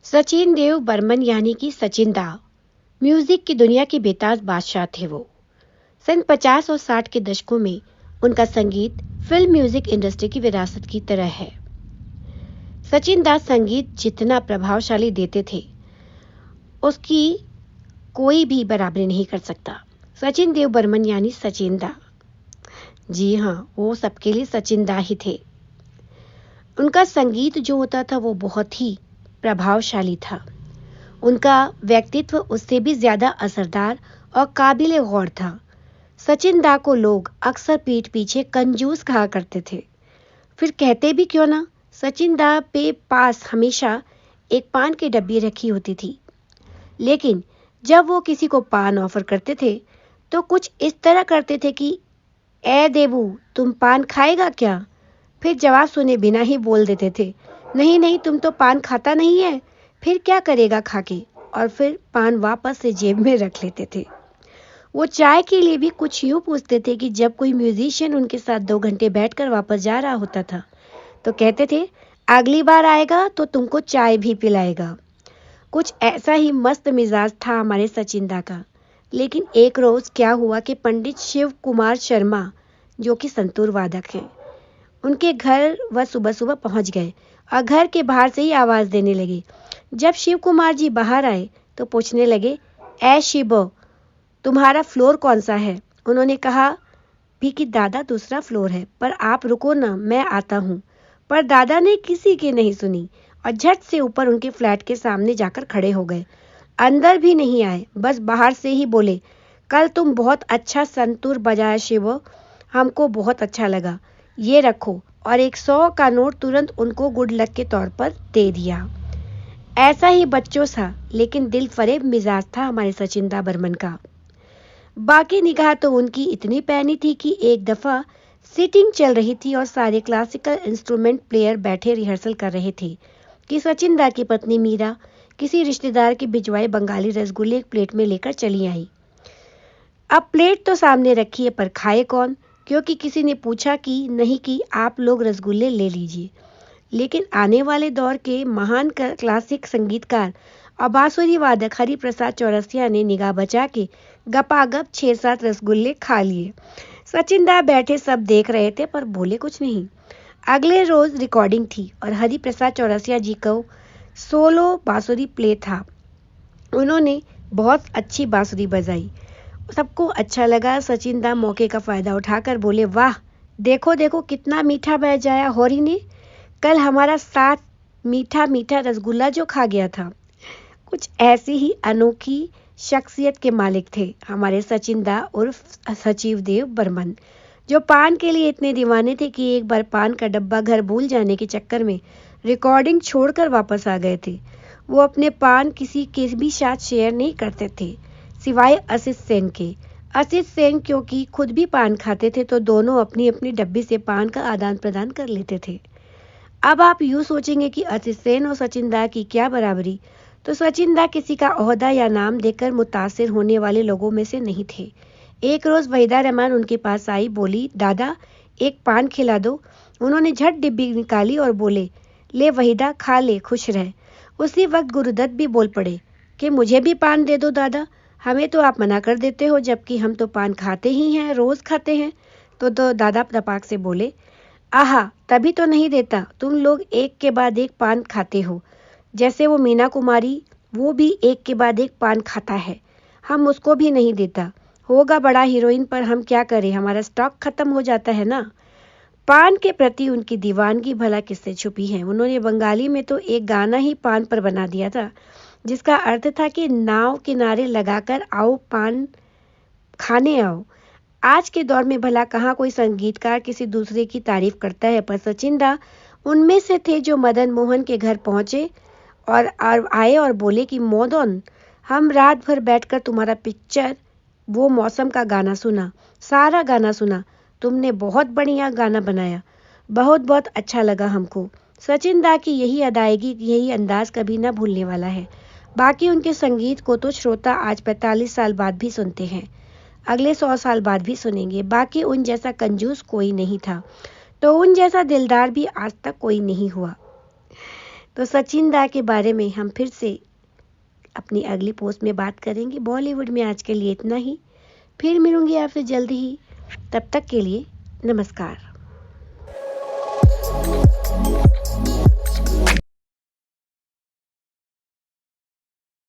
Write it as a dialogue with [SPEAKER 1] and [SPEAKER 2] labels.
[SPEAKER 1] सचिन देव बर्मन यानी कि सचिन दा म्यूजिक की दुनिया के बेताज बादशाह थे वो। सन 50 और 60 के दशकों में उनका संगीत फिल्म म्यूजिक इंडस्ट्री की विरासत की तरह है। सचिन दा संगीत जितना प्रभावशाली देते थे उसकी कोई भी बराबरी नहीं कर सकता। सचिन देव बर्मन यानी सचिन दा, जी हाँ, वो सबके लिए सचिन दा ही थे। उनका संगीत जो होता था वो बहुत ही प्रभावशाली था। उनका व्यक्तित्व उससे भी ज्यादा असरदार और काबिल गौर था। सचिन दा को लोग अक्सर पीठ पीछे कंजूस कहा करते थे। फिर कहते भी क्यों ना, सचिन दा पे पास हमेशा एक पान की डब्बी रखी होती थी। लेकिन जब वो किसी को पान ऑफर करते थे तो कुछ इस तरह करते थे कि ए देबू, तुम पान खाएगा क्या? फिर जवाब सुने बिना ही बोल देते थे, नहीं नहीं, तुम तो पान खाता नहीं है, फिर क्या करेगा खा के? और फिर पान वापस से जेब में रख लेते थे। वो चाय के लिए भी कुछ यूं पूछते थे कि जब कोई म्यूजिशियन उनके साथ 2 घंटे बैठकर वापस जा रहा होता था तो कहते थे, अगली बार आएगा तो तुमको चाय भी पिलाएगा। कुछ ऐसा ही मस्त मिजाज था हमारे सचिन दा का। लेकिन एक रोज क्या हुआ कि पंडित शिव कुमार शर्मा, जो कि संतूर वादक हैं, उनके घर वह सुबह सुबह पहुंच गए और घर के बाहर से ही आवाज देने लगे। जब शिव कुमार जी बाहर आए तो पूछने लगे, ए शिवो, तुम्हारा फ्लोर कौन सा है? उन्होंने कहा भी कि दादा दूसरा फ्लोर है, पर आप रुको ना, मैं आता हूँ। पर दादा ने किसी की नहीं सुनी और झट से ऊपर उनके फ्लैट के सामने जाकर खड़े हो गए। अंदर भी नहीं आए, बस बाहर से ही बोले, कल तुम बहुत अच्छा संतूर बजाया शिवो, हमको बहुत अच्छा लगा, ये रखो। और 100 का नोट तुरंत उनको गुड लक के तौर पर दे दिया। ऐसा ही बच्चों सा लेकिन दिल फरेब मिजाज था हमारे सचिन दा बर्मन का। बाकी निगाह तो उनकी इतनी पैनी थी कि एक दफा सीटिंग चल रही थी और सारे क्लासिकल इंस्ट्रूमेंट प्लेयर बैठे रिहर्सल कर रहे थे कि सचिन दा की पत्नी मीरा किसी रिश्तेदार के भिजवाए बंगाली रसगुल्ले एक प्लेट में लेकर चली आई। अब प्लेट तो सामने रखी है, पर खाए कौन? क्योंकि किसी ने पूछा कि नहीं कि आप लोग रसगुल्ले ले लीजिए। लेकिन आने वाले दौर के महान क्लासिक संगीतकार और बांसुरी वादक हरि प्रसाद चौरसिया ने निगाह बचा के गपागप 6-7 रसगुल्ले खा लिए। सचिन दा बैठे सब देख रहे थे पर बोले कुछ नहीं। अगले रोज रिकॉर्डिंग थी और हरि प्रसाद चौरसिया जी को सोलो बांसुरी प्ले था। उन्होंने बहुत अच्छी बांसुरी बजाई, सबको अच्छा लगा। सचिन दा मौके का फायदा उठाकर बोले, वाह, देखो देखो कितना मीठा बजाया होरी ने, कल हमारा साथ मीठा मीठा रसगुल्ला जो खा गया था। कुछ ऐसी ही अनोखी शख्सियत के मालिक थे हमारे सचिन दा उर्फ सचिव देव बर्मन, जो पान के लिए इतने दीवाने थे कि एक बार पान का डब्बा घर भूल जाने के चक्कर में रिकॉर्डिंग छोड़कर वापस आ गए थे। वो अपने पान किसी के भी साथ शेयर नहीं करते थे सिवाय असित सेन के। असित सेन क्योंकि खुद भी पान खाते थे तो दोनों अपनी अपनी डब्बी से पान का आदान प्रदान कर लेते थे। अब आप यूं सोचेंगे कि असित सेन और सचिन दा की क्या बराबरी, तो सचिन दा किसी का ओहदा या नाम देकर मुतासिर होने वाले लोगों में से नहीं थे। एक रोज वहीदा रहमान उनके पास आई, बोली, दादा एक पान खिला दो। उन्होंने झट डिब्बी निकाली और बोले, ले वहीदा, खा ले, खुश रह। उसी वक्त गुरुदत्त भी बोल पड़े कि मुझे भी पान दे दो दादा, हमें तो आप मना कर देते हो, जबकि हम तो पान खाते ही हैं, रोज खाते हैं। तो दादा तपाक से बोले, आहा, तभी तो नहीं देता, तुम लोग एक के बाद एक पान खाते हो। जैसे वो मीना कुमारी, वो भी एक के बाद एक पान खाता है, हम उसको भी नहीं देता। होगा बड़ा हीरोइन, पर हम क्या करें, हमारा स्टॉक खत्म हो जाता है ना। पान के प्रति उनकी दीवानगी भला किससे छुपी है। उन्होंने बंगाली में तो एक गाना ही पान पर बना दिया था, जिसका अर्थ था कि नाव किनारे लगाकर आओ, पान खाने आओ। आज के दौर में भला कहाँ कोई संगीतकार किसी दूसरे की तारीफ करता है, पर सचिन दा उनमें से थे जो मदन मोहन के घर पहुंचे और आए और बोले कि मोदन, हम रात भर बैठकर तुम्हारा पिक्चर वो मौसम का गाना सुना, सारा गाना सुना, तुमने बहुत बढ़िया गाना बनाया, बहुत बहुत अच्छा लगा हमको। सचिन दा की यही अदायगी, यही अंदाज कभी ना भूलने वाला है। बाकी उनके संगीत को तो श्रोता आज 45 साल बाद भी सुनते हैं, अगले 100 साल बाद भी सुनेंगे। बाकी उन जैसा कंजूस कोई नहीं था, तो उन जैसा दिलदार भी आज तक कोई नहीं हुआ। तो सचिन दा के बारे में हम फिर से अपनी अगली पोस्ट में बात करेंगे। बॉलीवुड में आज के लिए इतना ही। फिर मिलूंगी आपसे जल्दी ही। तब तक के लिए नमस्कार।